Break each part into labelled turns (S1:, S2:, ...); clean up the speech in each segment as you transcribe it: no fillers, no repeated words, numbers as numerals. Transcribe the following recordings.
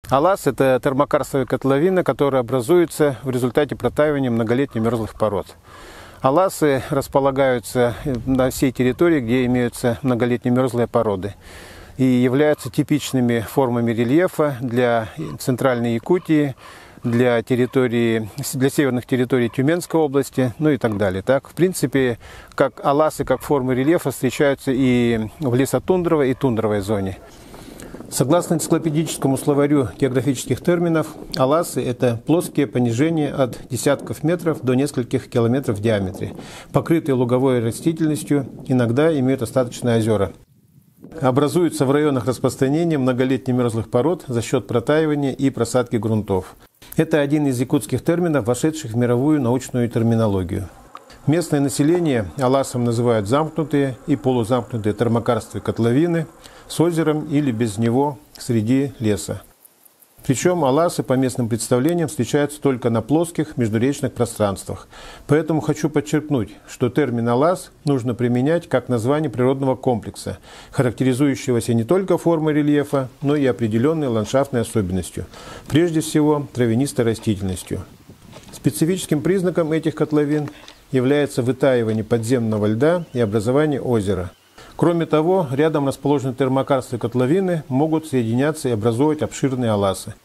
S1: Алас – это термокарстовая котловина, которая образуется в результате протаивания многолетних мерзлых пород. Аласы располагаются на всей территории, где имеются многолетние мерзлые породы, и являются типичными формами рельефа для центральной Якутии, для северных территорий Тюменской области, ну и так далее. Так, в принципе, как аласы, как формы рельефа встречаются и в лесотундровой и тундровой зоне. Согласно энциклопедическому словарю географических терминов, аласы – это плоские понижения от десятков метров до нескольких километров в диаметре, покрытые луговой растительностью, иногда имеют остаточные озера. Образуются в районах распространения многолетних мерзлых пород за счет протаивания и просадки грунтов. Это один из якутских терминов, вошедших в мировую научную терминологию. Местное население аласом называют замкнутые и полузамкнутые термокарстовые котловины с озером или без него среди леса. Причем аласы по местным представлениям встречаются только на плоских междуречных пространствах. Поэтому хочу подчеркнуть, что термин «алас» нужно применять как название природного комплекса, характеризующегося не только формой рельефа, но и определенной ландшафтной особенностью, прежде всего травянистой растительностью. Специфическим признаком этих котловин является вытаивание подземного льда и образование озера. Кроме того, рядом расположенные термокарстовые котловины могут соединяться и образовывать обширные аласы.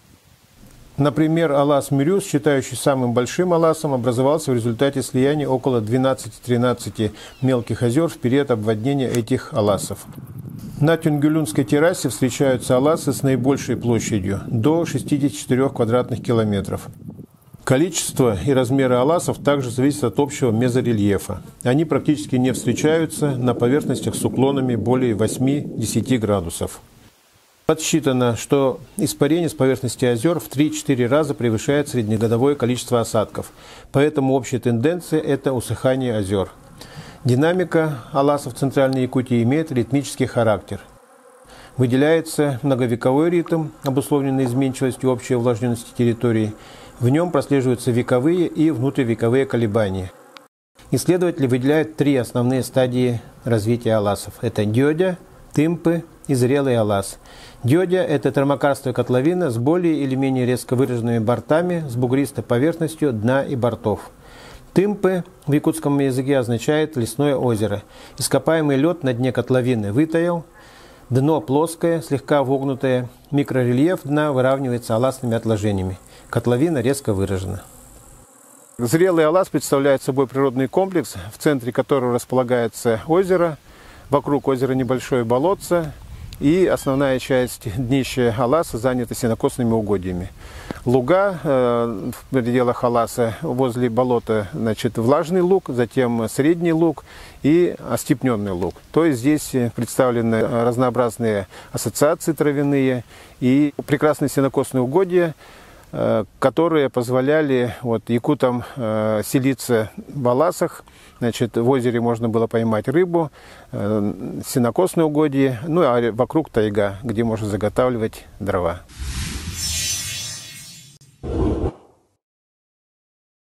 S1: Например, алас Мирюс, считающий самым большим аласом, образовался в результате слияния около 12-13 мелких озер в период обводнения этих аласов. На Тюнгюлюнской террасе встречаются аласы с наибольшей площадью – до 64 квадратных километров. Количество и размеры аласов также зависят от общего мезорельефа. Они практически не встречаются на поверхностях с уклонами более 8-10 градусов. Подсчитано, что испарение с поверхности озер в 3-4 раза превышает среднегодовое количество осадков, поэтому общая тенденция – это усыхание озер. Динамика аласов Центральной Якутии имеет ритмический характер. Выделяется многовековой ритм, обусловленный изменчивостью общей увлажненности территории. В нем прослеживаются вековые и внутривековые колебания. Исследователи выделяют три основные стадии развития аласов. Это дёдя, тымпы и зрелый алас. Дёдя – это термокарстовая котловина с более или менее резко выраженными бортами, с бугристой поверхностью дна и бортов. Тымпы в якутском языке означает лесное озеро. Ископаемый лед на дне котловины вытаял, дно плоское, слегка вогнутое, микрорельеф дна выравнивается аласными отложениями. Котловина резко выражена. Зрелый алас представляет собой природный комплекс, в центре которого располагается озеро, вокруг озера небольшое болотце, и основная часть днища аласа занята сенокосными угодьями. Луга в пределах аласа возле болота, влажный луг, затем средний луг и остепненный луг. То есть здесь представлены разнообразные ассоциации травяные и прекрасные сенокосные угодья, которые позволяли якутам селиться в аласах. В озере можно было поймать рыбу, сенокосные угодья, ну а вокруг тайга, где можно заготавливать дрова.